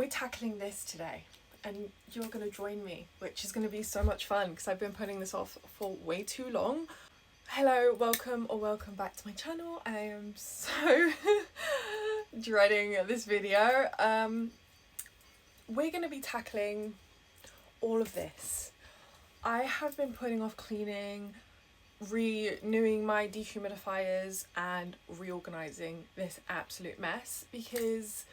we're tackling this today and you're going to join me, which is going to be so much fun because I've been putting this off for way too long. Hello, welcome back to my channel. I am so dreading this video. We're going to be tackling all of this. I have been putting off cleaning, renewing my dehumidifiers and reorganizing this absolute mess because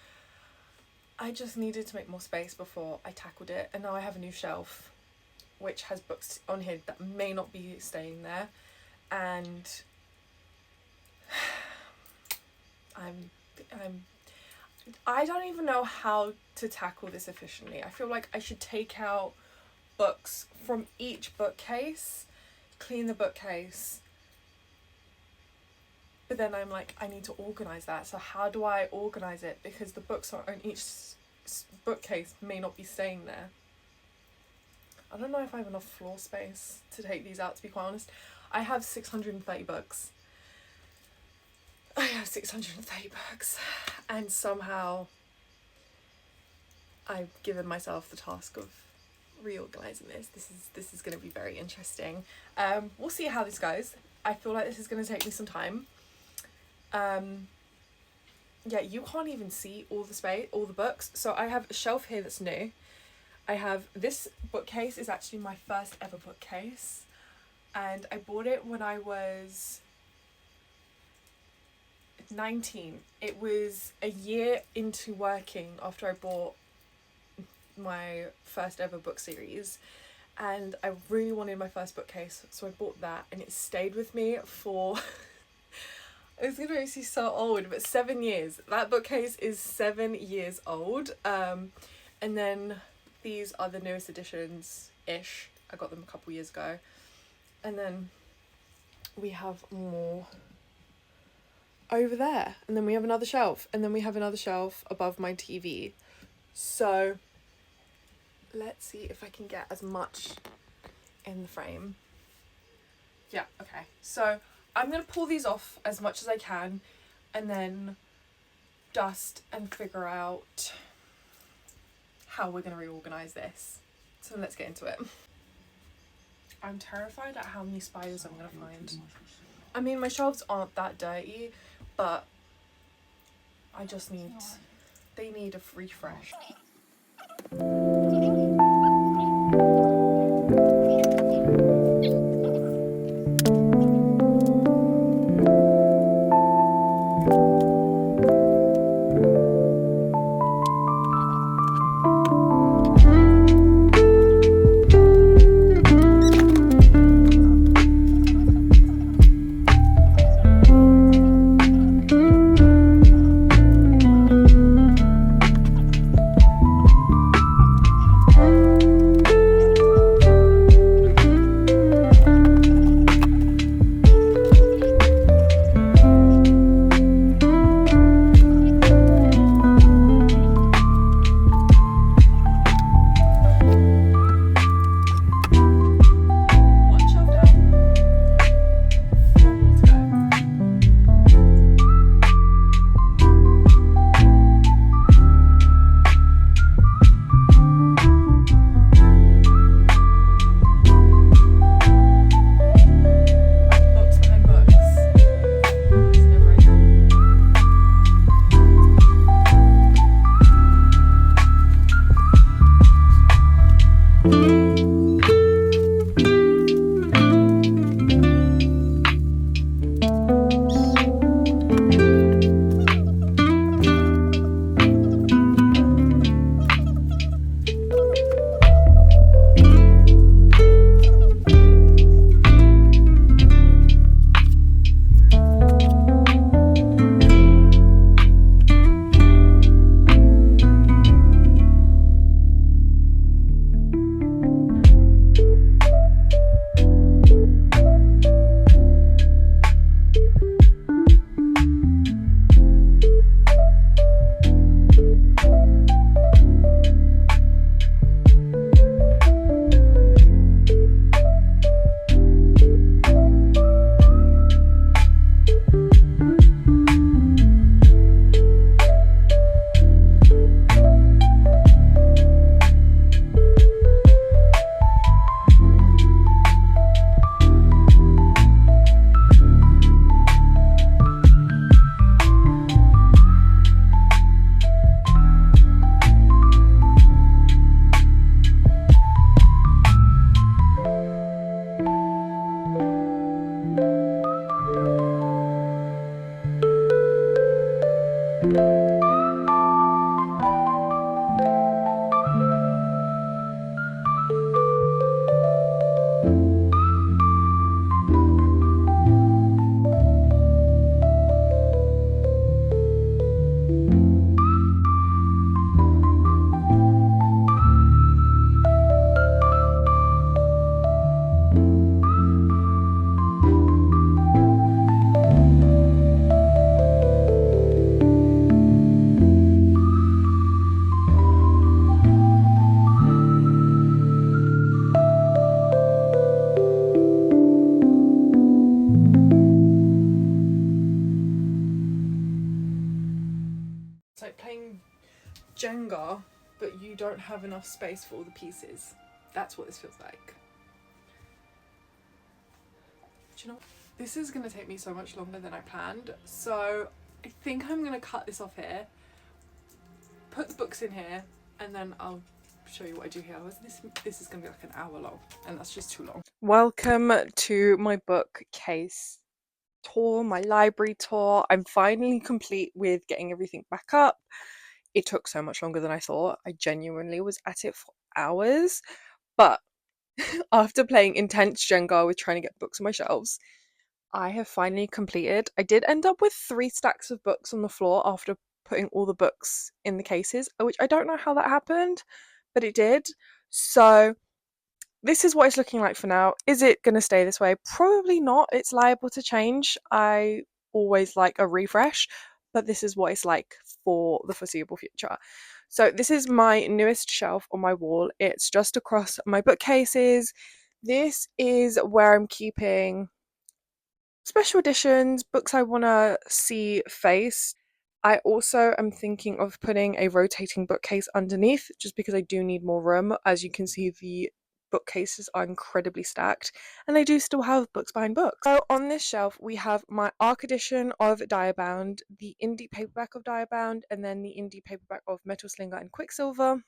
I just needed to make more space before I tackled it, and now I have a new shelf which has books on here that may not be staying there, and I don't even know how to tackle this efficiently. I feel like I should take out books from each bookcase, clean the bookcase, but then I'm like, I need to organise that. So how do I organise it? Because the books on each bookcase may not be staying there. I don't know if I have enough floor space to take these out, to be quite honest. I have 630 books. And somehow I've given myself the task of reorganising this. This is going to be very interesting. We'll see how this goes. I feel like this is going to take me some time. Yeah, you can't even see all the books. So I have a shelf here that's new. I have this bookcase is actually my first ever bookcase, and I bought it when I was 19. It was a year into working after I bought my first ever book series, and I really wanted my first bookcase, so I bought that, and it stayed with me for it's gonna make me so old, but 7 years. That bookcase is 7 years old. And then these are the newest editions ish. I got them a couple years ago, and then we have more over there, and then we have another shelf, and then we have another shelf above my TV. So let's see if I can get as much in the frame. Yeah, okay, so I'm going to pull these off as much as I can and then dust and figure out how we're going to reorganise this. So let's get into it. I'm terrified at how many spiders I'm going to find. I mean, my shelves aren't that dirty, but they need a refresh. Jenga, but you don't have enough space for all the pieces. That's what this feels like. Do you know, this is going to take me so much longer than I planned, so I think I'm going to cut this off here, put the books in here, and then I'll show you what I do here. This is going to be like an hour long, and that's just too long. Welcome to my bookcase tour, my library tour. I'm finally complete with getting everything back up. It took so much longer than I thought. I genuinely was at it for hours, but after playing intense Jenga with trying to get books on my shelves, I have finally completed. I did end up with 3 stacks of books on the floor after putting all the books in the cases, which I don't know how that happened, but it did. So this is what it's looking like for now. Is it going to stay this way? Probably not. It's liable to change. I always like a refresh, but this is what it's like for the foreseeable future. So this is my newest shelf on my wall. It's just across my bookcases. This is where I'm keeping special editions, books I want to see face. I also am thinking of putting a rotating bookcase underneath just because I do need more room. As you can see, the bookcases are incredibly stacked, and I do still have books behind books. So on this shelf, we have my ARC edition of Diabound, the indie paperback of Diabound, and then the indie paperback of Metal Slinger and Quicksilver,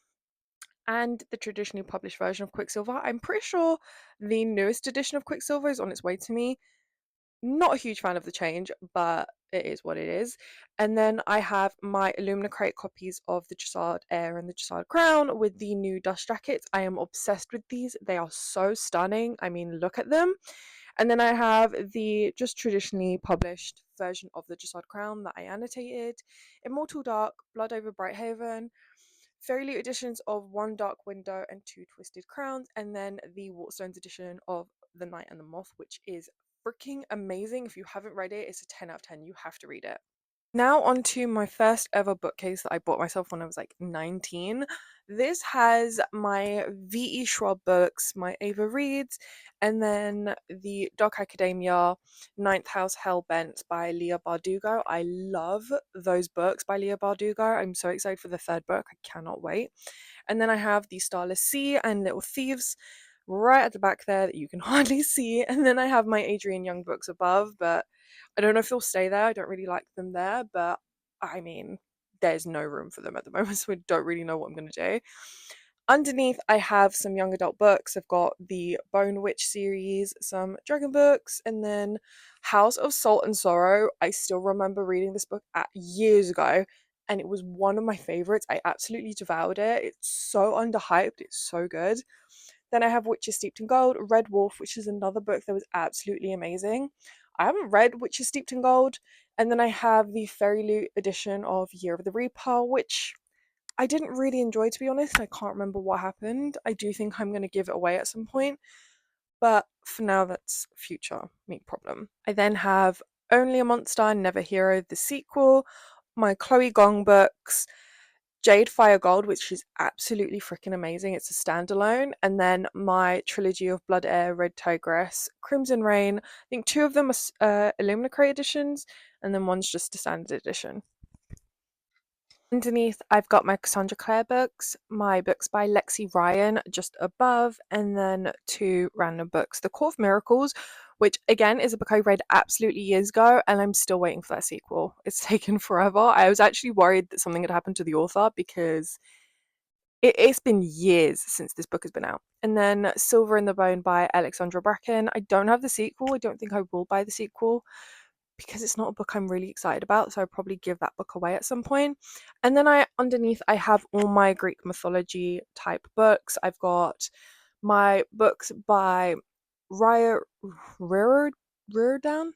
and the traditionally published version of Quicksilver. I'm pretty sure the newest edition of Quicksilver is on its way to me. Not a huge fan of the change, but it is what it is. And then I have my Illumina Crate copies of the Chasard Air and the Chasard Crown with the new dust jackets. I am obsessed with these. They are so stunning. I mean, look at them. And then I have the just traditionally published version of the Chasard Crown that I annotated, Immortal Dark, Blood over Brighthaven, Fairy Loot editions of One Dark Window and Two Twisted Crowns, and then the Waterstones edition of The Night and the Moth, which is freaking amazing. If you haven't read it, it's a 10 out of 10. You have to read it. Now on to my first ever bookcase that I bought myself when I was like 19. This has my V.E. Schwab books, my Ava Reads, and then the Dark Academia, Ninth House Hellbent by Leah Bardugo. I love those books by Leah Bardugo. I'm so excited for the third book. I cannot wait. And then I have the Starless Sea and Little Thieves right at the back there that you can hardly see. And then I have my Adrian Young books above, but I don't know if they'll stay there. I don't really like them there, but I mean, there's no room for them at the moment, so I don't really know what I'm going to do. Underneath, I have some young adult books. I've got the Bone Witch series, some dragon books, and then House of Salt and Sorrow. I still remember reading this book years ago, and it was one of my favorites. I absolutely devoured it. It's so underhyped, it's so good. Then I have Witches Steeped in Gold, Red Wolf, which is another book that was absolutely amazing. I haven't read Witches Steeped in Gold. And then I have the Fairy Loot edition of Year of the Reaper, which I didn't really enjoy, to be honest. I can't remember what happened. I do think I'm going to give it away at some point. But for now, that's future me problem. I then have Only a Monster, Never Hero, the sequel, my Chloe Gong books, Jade Fire Gold, which is absolutely freaking amazing. It's a standalone. And then my trilogy of Blood Air, Red Tigress, Crimson Rain. I think 2 of them are Illumina Crate editions, and then one's just a standard edition. Underneath, I've got my Cassandra Clare books, my books by Lexi Ryan just above, and then 2 random books. The Court of Miracles, which again is a book I read absolutely years ago, and I'm still waiting for that sequel. It's taken forever. I was actually worried that something had happened to the author because it's been years since this book has been out. And then Silver in the Bone by Alexandra Bracken. I don't have the sequel. I don't think I will buy the sequel because it's not a book I'm really excited about, so I'll probably give that book away at some point. And then underneath I have all my Greek mythology type books. I've got my books by Raya Riordan,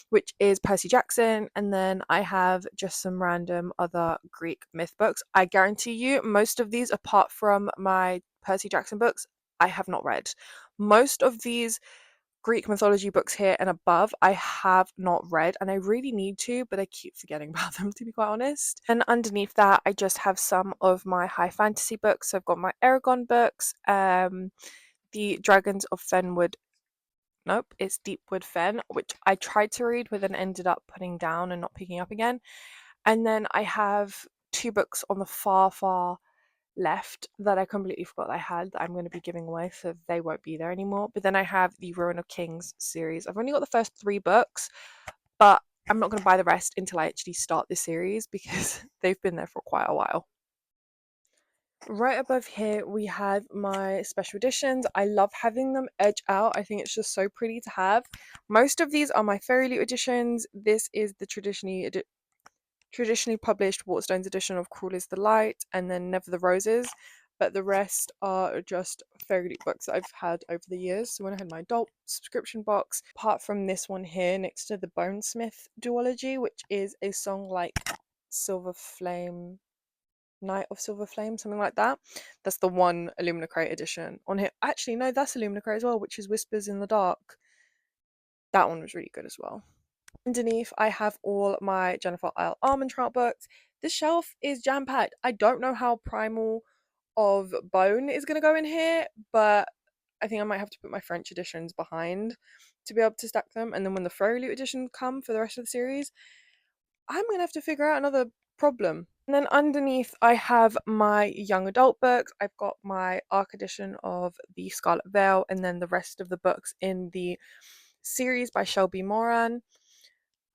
which is Percy Jackson, and then I have just some random other Greek myth books. I guarantee you, most of these, apart from my Percy Jackson books, I have not read. Most of these Greek mythology books here and above I have not read, and I really need to, but I keep forgetting about them, to be quite honest. And underneath that I just have some of my high fantasy books. So I've got my Aragon books, the Dragons of Fenwood, nope, it's Deepwood Fen, which I tried to read but then ended up putting down and not picking up again. And then I have 2 books on the far left that I completely forgot I had that I'm going to be giving away, so they won't be there anymore. But then I have the Ruin of Kings series. I've only got the first 3 books, but I'm not going to buy the rest until I actually start this series because they've been there for quite a while. Right above here we have my special editions. I love having them edge out. I think it's just so pretty to have. Most of these are my Fairy Loot editions. This is the traditionally published Waterstones edition of Cruel is the Light and then Never the Roses, but the rest are just Fairy Loot books that I've had over the years. So when I had my adult subscription box, apart from this one here next to the Bonesmith duology, which is a song like Silver Flame, Night of Silver Flame, something like that. That's the one Illumina edition on here. Actually, no, that's Illumina as well, which is Whispers in the Dark. That one was really good as well. Underneath, I have all my Jennifer Isle Armentrout books. This shelf is jam-packed. I don't know how Primal of Bone is going to go in here, but I think I might have to put my French editions behind to be able to stack them. And then when the Fairy Loot editions come for the rest of the series, I'm going to have to figure out another problem. And then underneath, I have my young adult books. I've got my ARC edition of The Scarlet Veil, and then the rest of the books in the series by Shelby Moran.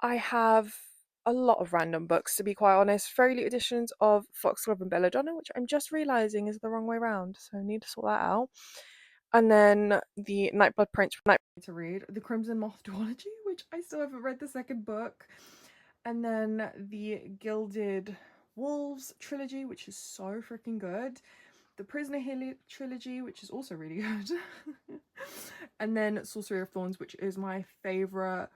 I have a lot of random books, to be quite honest. Fairy Loot editions of Foxglove and Belladonna, which I'm just realising is the wrong way around, so I need to sort that out. And then the Nightblood Prince to read, the Crimson Moth duology, which I still haven't read the second book. And then the Gilded Wolves trilogy, which is so freaking good. The Prisoner Hill trilogy, which is also really good. And then Sorcery of Thorns, which is my favourite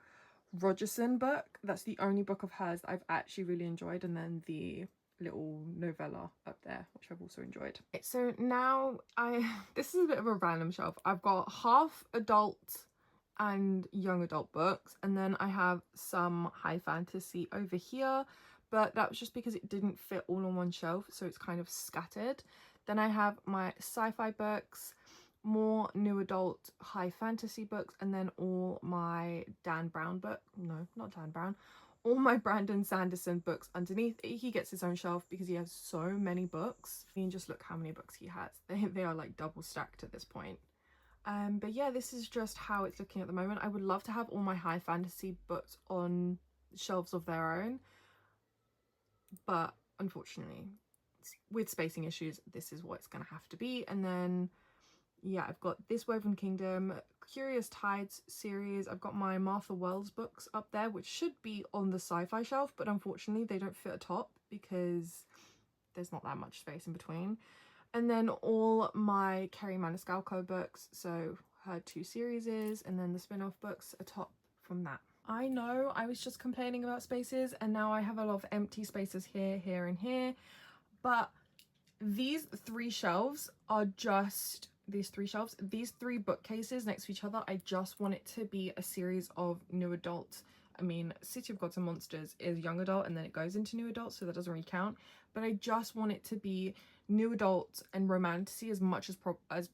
Rogerson book. That's the only book of hers that I've actually really enjoyed. And then the little novella up there, which I've also enjoyed. So now this is a bit of a random shelf. I've got half adult and young adult books, and then I have some high fantasy over here, but that was just because it didn't fit all on one shelf, so it's kind of scattered. Then I have my sci-fi books, more new adult high fantasy books, and then all my Dan Brown book, no, not Dan Brown, all my Brandon Sanderson books underneath. He gets his own shelf because he has so many books. I mean, just look how many books he has. They are like double stacked at this point. But yeah, this is just how it's looking at the moment. I would love to have all my high fantasy books on shelves of their own, but unfortunately, with spacing issues, this is what it's going to have to be. And then yeah, I've got this Woven Kingdom, Curious Tides series. I've got my Martha Wells books up there, which should be on the sci-fi shelf, but unfortunately they don't fit atop because there's not that much space in between. And then all my Kerry Maniscalco books, so her 2 series, and then the spin-off books atop from that. I know I was just complaining about spaces, and now I have a lot of empty spaces here, here, and here. But these 3 shelves are just these 3 bookcases next to each other. I just want it to be a series of new adult. I mean, City of Gods and Monsters is young adult and then it goes into new adult, so that doesn't really count. But I just want it to be new adult and romantasy as much as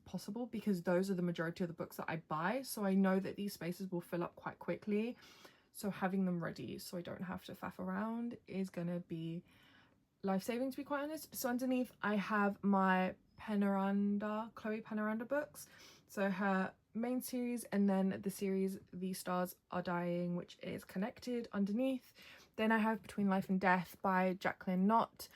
possible, because those are the majority of the books that I buy. So I know that these spaces will fill up quite quickly. So having them ready so I don't have to faff around is gonna be life-saving, to be quite honest. So underneath I have my Chloe Penaranda books, so her main series, and then the series The Stars Are Dying, which is connected underneath. Then I have Between Life and Death by Jacqueline Knott,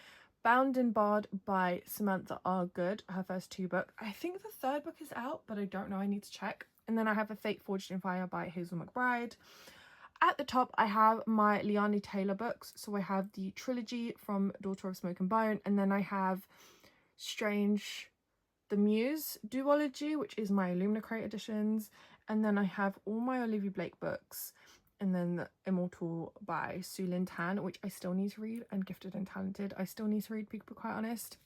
Bound and Barred by Samantha R. Good, her first 2 books. I think the 3rd book is out, but I don't know, I need to check. And then I have A Fate Forged in Fire by Hazel McBride. At the top, I have my Liani Taylor books. So I have the trilogy from Daughter of Smoke and Bone, and then I have Strange the Muse duology, which is my Illumina editions, and then I have all my Olivia Blake books, and then Immortal by Sue Lynn Tan, which I still need to read, and Gifted and Talented I still need to read, to be quite honest,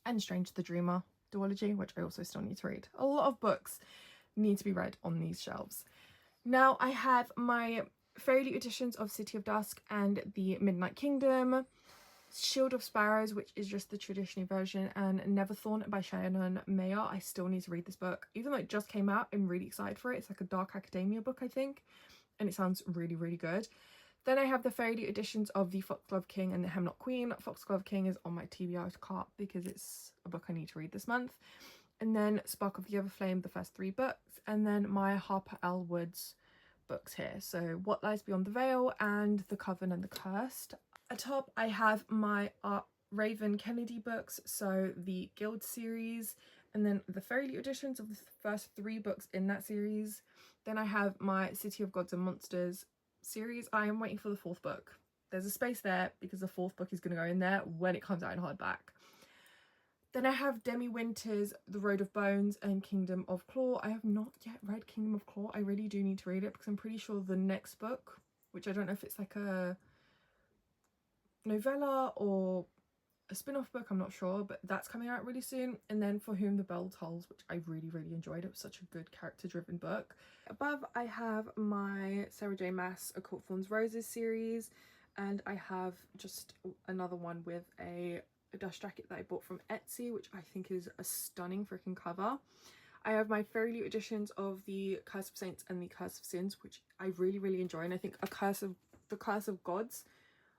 and Strange the Dreamer duology, which I also still need to read. A lot of books need to be read on these shelves. Now I have my Fairy Loot editions of City of Dusk and the Midnight Kingdom, Shield of Sparrows, which is just the traditional version, and Neverthorn by Shannon Mayer. I still need to read this book. Even though it just came out, I'm really excited for it. It's like a dark academia book, I think, and it sounds really, really good. Then I have the Fairy editions of the Foxglove King and the Hemlock Queen. Foxglove King is on my TBR cart because it's a book I need to read this month. And then Spark of the Everflame, the first 3 books, and then my Harper L. Woods books here. So What Lies Beyond the Veil and The Coven and the Cursed. Atop I have my Raven Kennedy books, so the Guild series, and then the Fairy editions of the first 3 books in that series. Then I have my City of Gods and Monsters series. I am waiting for the 4th book. There's a space there because the 4th book is going to go in there when it comes out in hardback. Then I have Demi Winter's The Road of Bones and Kingdom of Claw. I have not yet read Kingdom of Claw. I really do need to read it because I'm pretty sure the next book, which I don't know if it's like a novella or a spin-off book, I'm not sure, but that's coming out really soon. And then For Whom the Bell Tolls, which I really enjoyed. It was such a good character-driven book. Above I have my Sarah J Maas Occult Thorns Roses series, and I have just another one with a dust jacket that I bought from Etsy, which I think is a stunning freaking cover. I have my Fairy Loot editions of the Curse of Saints and the Curse of Sins, which I really enjoy, and I think the Curse of Gods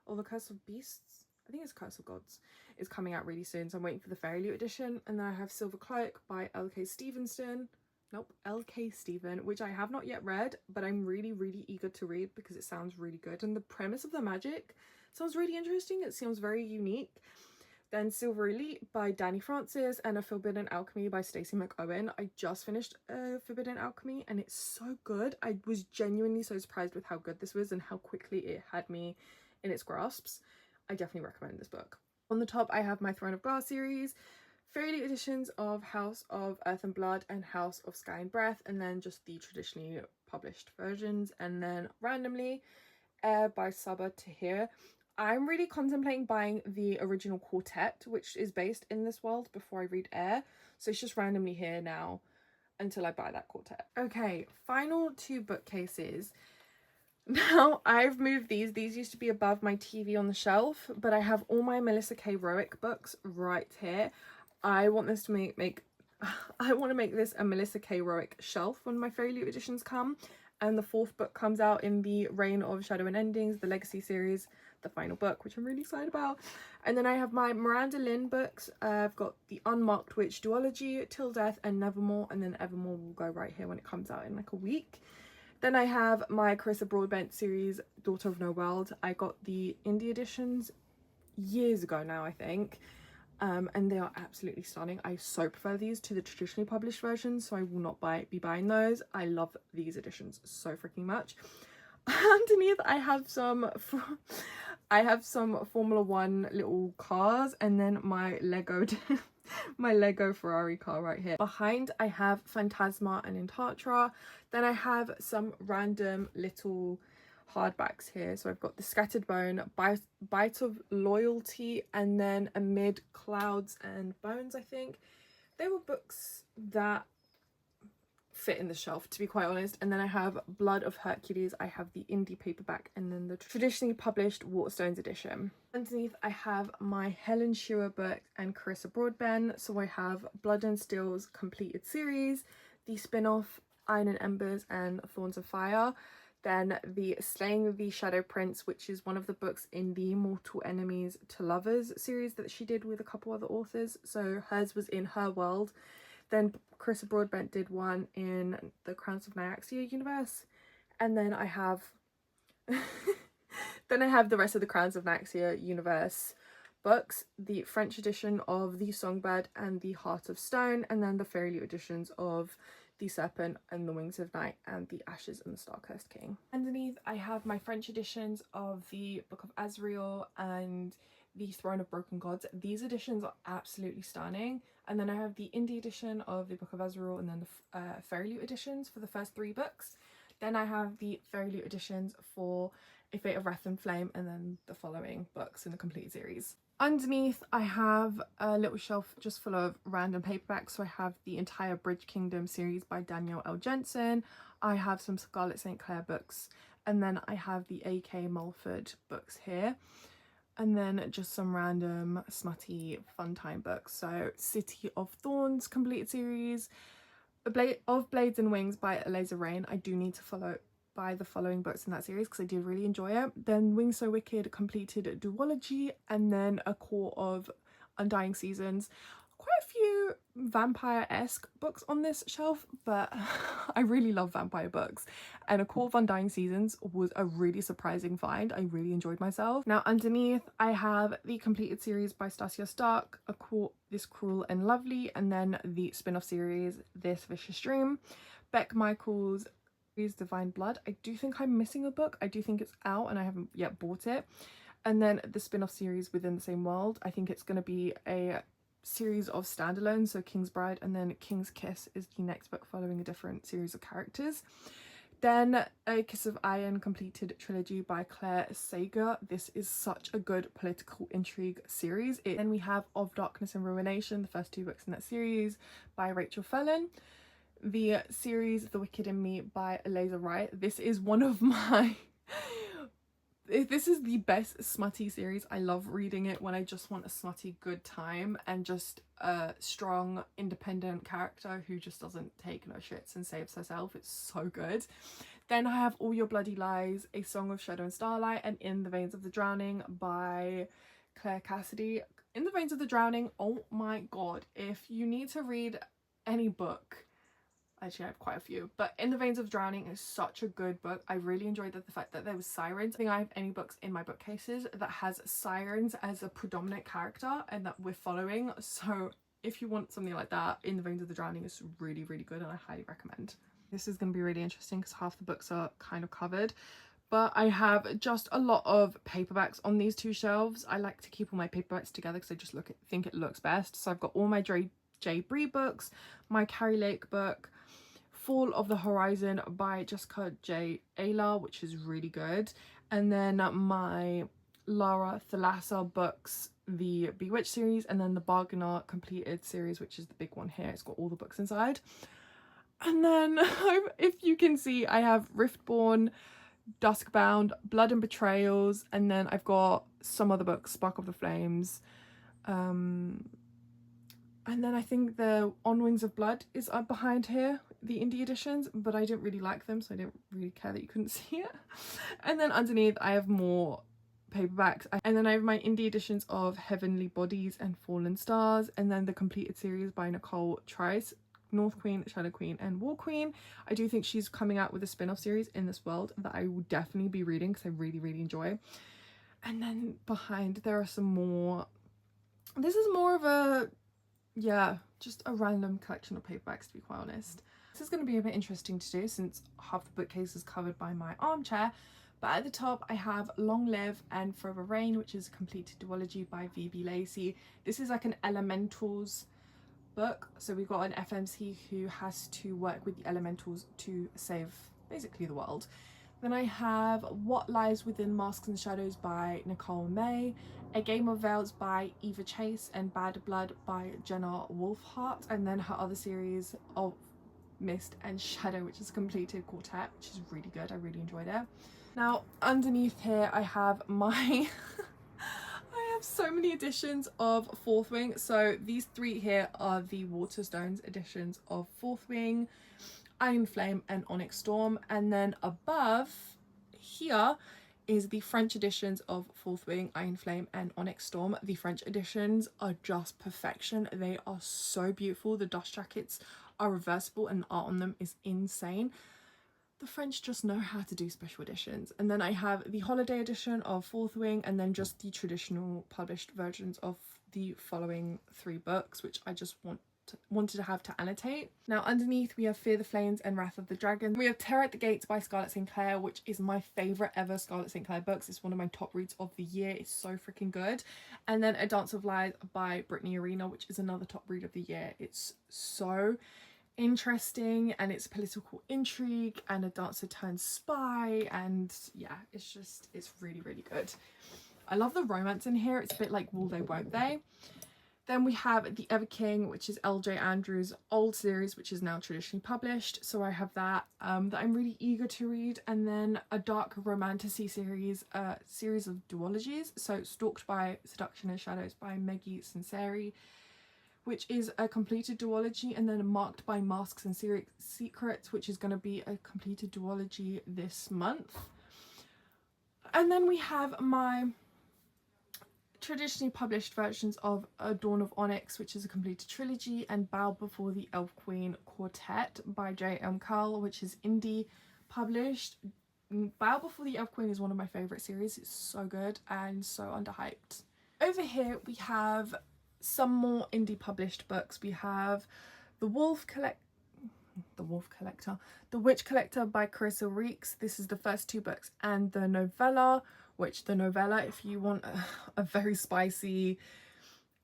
or the Curse of Beasts, I think it's Curse of Gods, is coming out really soon, so I'm waiting for the Fairy Loot edition. And then I have Silver Cloak by L.K. Stevenson, which I have not yet read, but I'm really eager to read because it sounds really good, and the premise of the magic sounds really interesting. It sounds very unique. Then Silver Elite by Danny Francis and A Forbidden Alchemy by Stacey McOwen. I just finished Forbidden Alchemy and it's so good. I was genuinely so surprised with how good this was and how quickly it had me in its grasps. I definitely recommend this book. On the top I have my Throne of Glass series, Fairy Loot editions of House of Earth and Blood and House of Sky and Breath, and then just the traditionally published versions, and then randomly Air by Saba Tahir. I'm really contemplating buying the original quartet, which is based in this world, before I read Air. So it's just randomly here now until I buy that quartet. Okay, final 2 bookcases. Now I've moved these. These used to be above my TV on the shelf, but I have all my Melissa K. Roick books right here. I want this to I want to make this a Melissa K. Roick shelf when my Fairy Loot editions come. And the 4th book comes out in the Reign of Shadow and Endings, the Legacy series, the final book, which I'm really excited about. And then I have my Miranda Lynn books. I've got the Unmarked Witch duology, Till Death and Nevermore, and then Evermore will go right here when it comes out in like a week. Then I have my Carissa Broadbent series, Daughter of No World. I got the indie editions years ago now, I think. And they are absolutely stunning. I so prefer these to the traditionally published versions, so I will not be buying those. I love these editions so freaking much. Underneath I have some Formula 1 little cars, and then my Lego Ferrari car right here. Behind I have Phantasma and Intartra. Then I have some random little hardbacks here. So I've got The Scattered Bone, Bite of Loyalty, and then Amid Clouds and Bones, I think. They were books that fit in the shelf, to be quite honest. And then I have Blood of Hercules. I have the indie paperback, and then the traditionally published Waterstones edition. Underneath I have my Helen Shearer book and Carissa Broadbent. So I have Blood and Steel's completed series, the spin-off Iron and Embers and Thorns of Fire. Then the Slaying the Shadow Prince, which is one of the books in the Mortal Enemies to Lovers series that she did with a couple other authors. So hers was in her world. Then Carissa Broadbent did one in the Crowns of Nyaxia universe. And then I have the rest of the Crowns of Nyaxia universe books, the French edition of The Songbird and The Heart of Stone, and then the Fairy Loot editions of The Serpent and the Wings of Night and The Ashes and the Star-Cursed King. Underneath I have my French editions of the Book of Azriel and the Throne of Broken Gods. These editions are absolutely stunning. And then I have the indie edition of the Book of Azriel, and then the Fairy Loot editions for the first 3 books. Then I have the Fairy Loot editions for A Fate of Wrath and Flame, and then the following books in the complete series. Underneath I have a little shelf just full of random paperbacks. So I have the entire Bridge Kingdom series by Danielle L. Jensen. I have some Scarlet St. Clair books, and then I have the A.K. Mulford books here. And then just some random smutty fun time books. So City of Thorns completed series, of Blades and Wings by Eliza Rain. I do need to follow by the following books in that series because I did really enjoy it. Then Wings So Wicked completed duology, and then A Court of Undying Seasons. Quite a few vampire-esque books on this shelf, but I really love vampire books, and A Court of Undying Seasons was a really surprising find. I really enjoyed myself. Now underneath I have the completed series by Stasia Stark, A Court, This Cruel and Lovely, and then the spin-off series This Vicious Dream. Beck Michaels' Divine Blood. I do think I'm missing a book. I do think it's out and I haven't yet bought it. And then the spin-off series Within the Same World. I think it's going to be a series of standalones, so King's Bride and then King's Kiss is the next book following a different series of characters. Then A Kiss of Iron completed trilogy by Claire Sager. This is such a good political intrigue series. Then we have Of Darkness and Ruination, the first 2 books in that series by Rachel Fallon. The series The Wicked in Me by Eliza Wright. This is one of my this is the best smutty series. I love reading it when I just want a smutty good time and just a strong independent character who just doesn't take no shits and saves herself. It's so good. Then I have All Your Bloody Lies, A Song of Shadow and Starlight, and In the Veins of the Drowning by Claire Cassidy. In the Veins of the Drowning, oh my god, if you need to read any book, actually I have quite a few, but In the Veins of Drowning is such a good book. I really enjoyed the fact that there was sirens. I think I have any books in my bookcases that has sirens as a predominant character and that we're following, so if you want something like that, In the Veins of the Drowning is really, really good and I highly recommend. This is going to be really interesting because half the books are kind of covered, but I have just a lot of paperbacks on these 2 shelves. I like to keep all my paperbacks together because I just think it looks best. So I've got all my J. Bree books, my Carrie Lake book, Fall of the Horizon by Jessica J. Ayla, which is really good, and then my Lara Thalassa books, the Bewitched series, and then the Bargainer completed series, which is the big one here. It's got all the books inside. And then if you can see, I have Riftborn, Duskbound, Blood and Betrayals, and then I've got some other books, Spark of the Flames, and then I think the On Wings of Blood is up behind here, the indie editions, but I didn't really like them, so I didn't really care that you couldn't see it. And then underneath I have more paperbacks, and then I have my indie editions of Heavenly Bodies and Fallen Stars, and then the completed series by Nicole Trice, North Queen, Shadow Queen and War Queen. I do think she's coming out with a spin-off series in this world that I will definitely be reading because I really, really enjoy. And then behind there are some more, this is more of a, yeah, just a random collection of paperbacks, to be quite honest. This is going to be a bit interesting to do since half the bookcase is covered by my armchair, but at the top I have Long Live and Forever Rain, which is a completed duology by V.B. Lacey. This is like an elementals book, so we've got an FMC who has to work with the elementals to save basically the world. Then I have What Lies Within Masks and Shadows by Nicole May, A Game of Veils by Eva Chase, and Bad Blood by Jenna Wolfhart, and then her other series of Mist and Shadow, which is a completed quartet, which is really good. I really enjoyed it. Now underneath here I have my I have so many editions of Fourth Wing. So these 3 here are the Waterstones editions of Fourth Wing, Iron Flame and Onyx Storm, and then above here is the French editions of Fourth Wing, Iron Flame and Onyx Storm. The French editions are just perfection. They are so beautiful. The dust jackets are reversible and the art on them is insane. The French just know how to do special editions. And then I have the holiday edition of Fourth Wing, and then just the traditional published versions of the following 3 books, which I just wanted to have to annotate. Now underneath we have Fear the Flames and Wrath of the Dragon. We have Terror at the Gates by Scarlett St. Clair, which is my favourite ever Scarlett St. Clair books. It's one of my top reads of the year. It's so freaking good. And then A Dance of Lies by Brittany Arena, which is another top read of the year. It's so interesting and it's political intrigue and a dancer turned spy, and yeah, it's really, really good. I love the romance in here. It's a bit like Will They Won't They. Then we have The Ever King, which is LJ Andrews' old series, which is now traditionally published. So I have that that I'm really eager to read. And then a dark romantasy series, series of duologies. So Stalked by Seduction and Shadows by Meggie Sinceri, which is a completed duology, and then Marked by Masks and Secrets, which is going to be a completed duology this month. And then we have my traditionally published versions of A Dawn of Onyx, which is a completed trilogy, and Bow Before the Elf Queen Quartet by J.M. Carl, which is indie published. Bow Before the Elf Queen is one of my favourite series. It's so good and so underhyped. Over here we have some more indie published books. We have The Witch Collector by Carissa Reeks. This is the first 2 books, and the novella, which the novella, if you want a very spicy,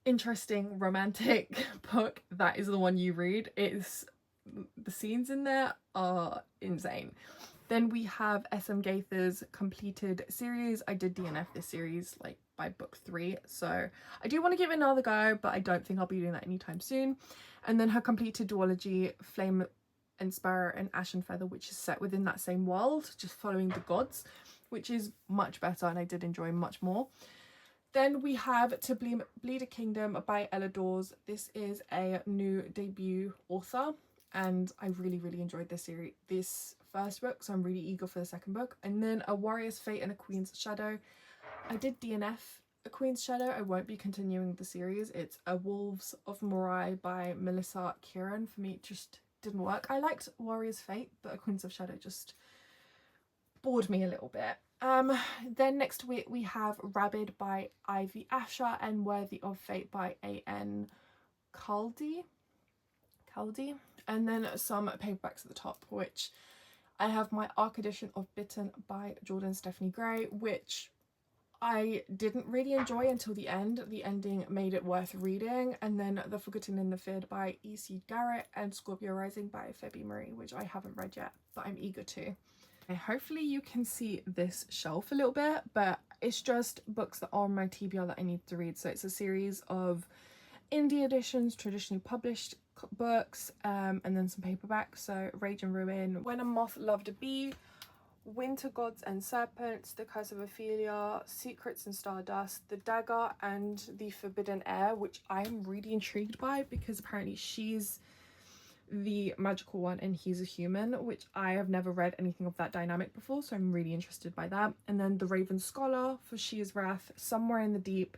interesting, romantic book, that is the one you read. It's, the scenes in there are insane. Then we have S.M. Gaither's completed series. I did DNF this series like by book 3, so I do want to give it another go, but I don't think I'll be doing that anytime soon. And then her completed duology, Flame and Sparrow and Ash and Feather, which is set within that same world, just following the gods, which is much better and I did enjoy much more. Then we have To Bleed a Kingdom by Ella Dawes. This is a new debut author, and I really enjoyed this series, this first book, so I'm really eager for the second book. And then A Warrior's Fate and A Queen's Shadow. I did DNF A Queen's Shadow. I won't be continuing the series. It's A Wolves of Morai by Melissa Kieran. For me, it just didn't work. I liked Warrior's Fate, but A Queen's of Shadow just bored me a little bit. Then next week we have Rabid by Ivy Asher and Worthy of Fate by A.N. Caldy. And then some paperbacks at the top, which I have my ARC edition of Bitten by Jordan Stephanie Gray, which I didn't really enjoy until the end. The ending made it worth reading. And then The Forgotten and the Feared by E.C. Garrett and Scorpio Rising by Phoebe Marie, which I haven't read yet, but I'm eager to. And hopefully you can see this shelf a little bit, but it's just books that are on my TBR that I need to read. So it's a series of indie editions, traditionally published books, and then some paperbacks. So Rage and Ruin, When a Moth Loved a Bee, Winter Gods and Serpents, The Curse of Ophelia, Secrets and Stardust, The Dagger and the Forbidden Heir, which I'm really intrigued by because apparently she's the magical one and he's a human, which I have never read anything of that dynamic before, so I'm really interested by that. And then The Raven Scholar for She Is Wrath, Somewhere in the Deep,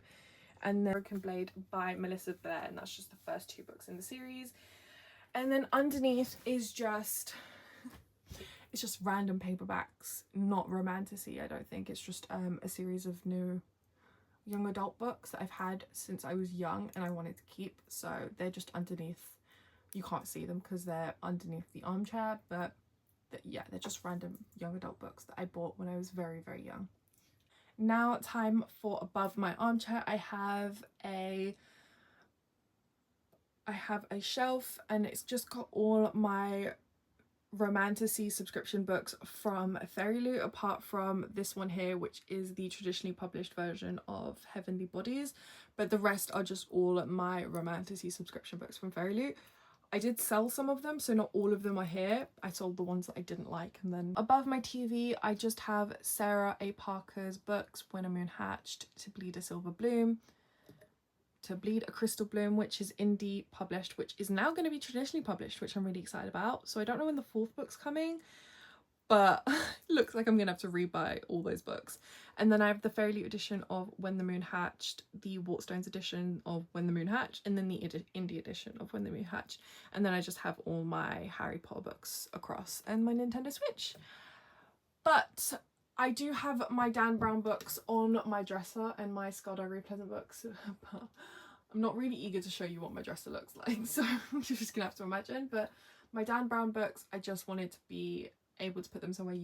and then Broken Blade by Melissa Blair, and that's just the first 2 books in the series. And then underneath is just it's just random paperbacks, not romantasy. I don't think. It's just a series of new young adult books that I've had since I was young and I wanted to keep, so they're just underneath. You can't see them because they're underneath the armchair, but yeah, they're just random young adult books that I bought when I was very young. Now time for above my armchair. I have a shelf and it's just got all my romantasy subscription books from Fairy Loot, apart from this one here, which is the traditionally published version of Heavenly Bodies, but the rest are just all my romantasy subscription books from Fairy Loot. I did sell some of them, so not all of them are here. I sold the ones that I didn't like. And then above my TV, I just have Sarah A. Parker's books, When a Moon Hatched, To Bleed a Silver Bloom, To Bleed a Crystal Bloom, which is indie published, which is now going to be traditionally published, which I'm really excited about. So I don't know when the 4th book's coming, but it looks like I'm gonna have to rebuy all those books. And then I have the Fairy Loot edition of When the Moon Hatched, the Waterstones edition of When the Moon Hatched, and then the indie edition of When the Moon Hatched. And then I just have all my Harry Potter books across and my Nintendo Switch. But I do have my Dan Brown books on my dresser and my Skull Diary Pleasant books, but I'm not really eager to show you what my dresser looks like, so you're just gonna have to imagine. But my Dan Brown books, I just wanted to be able to put them somewhere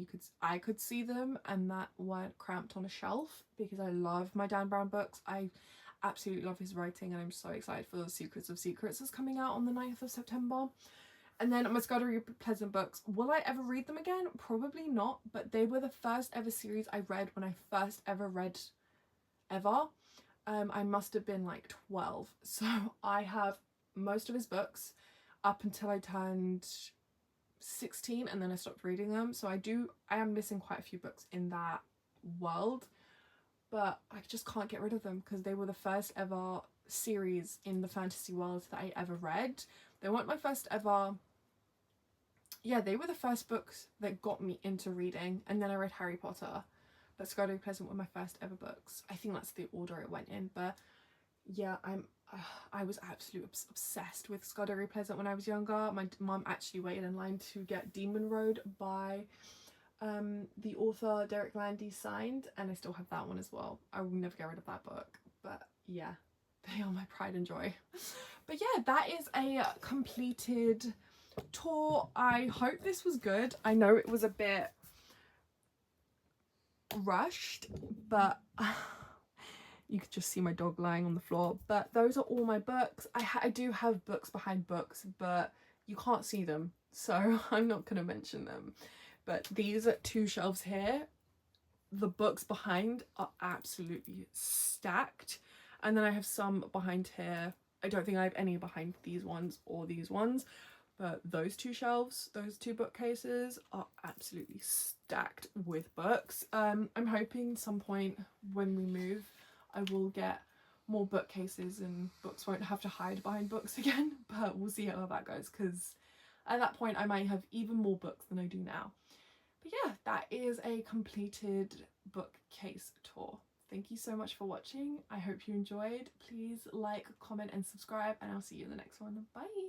I could see them and that weren't cramped on a shelf, because I love my Dan Brown books. I absolutely love his writing and I'm so excited for the Secrets of Secrets that's coming out on the 9th of September. And then my Skull Diary Pleasant books, will I ever read them again? Probably not, but they were the first ever series I read when I first ever read ever. I must have been like 12, so I have most of his books up until I turned 16 and then I stopped reading them. So I am missing quite a few books in that world, but I just can't get rid of them because they were the first ever series in the fantasy world that I ever read. They weren't my first ever. Yeah, they were the first books that got me into reading, and then I read Harry Potter, but Scotty Pleasant were my first ever books. I think that's the order it went in, but yeah, I was absolutely obsessed with Scotty Pleasant when I was younger. My mum actually waited in line to get Demon Road by the author Derek Landy signed, and I still have that one as well. I will never get rid of that book, but yeah, they are my pride and joy. But yeah, that is a completed tour. I hope this was good. I know it was a bit rushed, but you could just see my dog lying on the floor. But those are all my books. I do have books behind books, but you can't see them, so I'm not going to mention them. But these 2 shelves here, the books behind are absolutely stacked. And then I have some behind here. I don't think I have any behind these ones or these ones, but those 2 shelves, those 2 bookcases are absolutely stacked with books. I'm hoping some point when we move, I will get more bookcases and books won't have to hide behind books again, but we'll see how that goes, because at that point I might have even more books than I do now. But yeah, that is a completed bookcase tour. Thank you so much for watching. I hope you enjoyed. Please like, comment and subscribe, and I'll see you in the next one. Bye!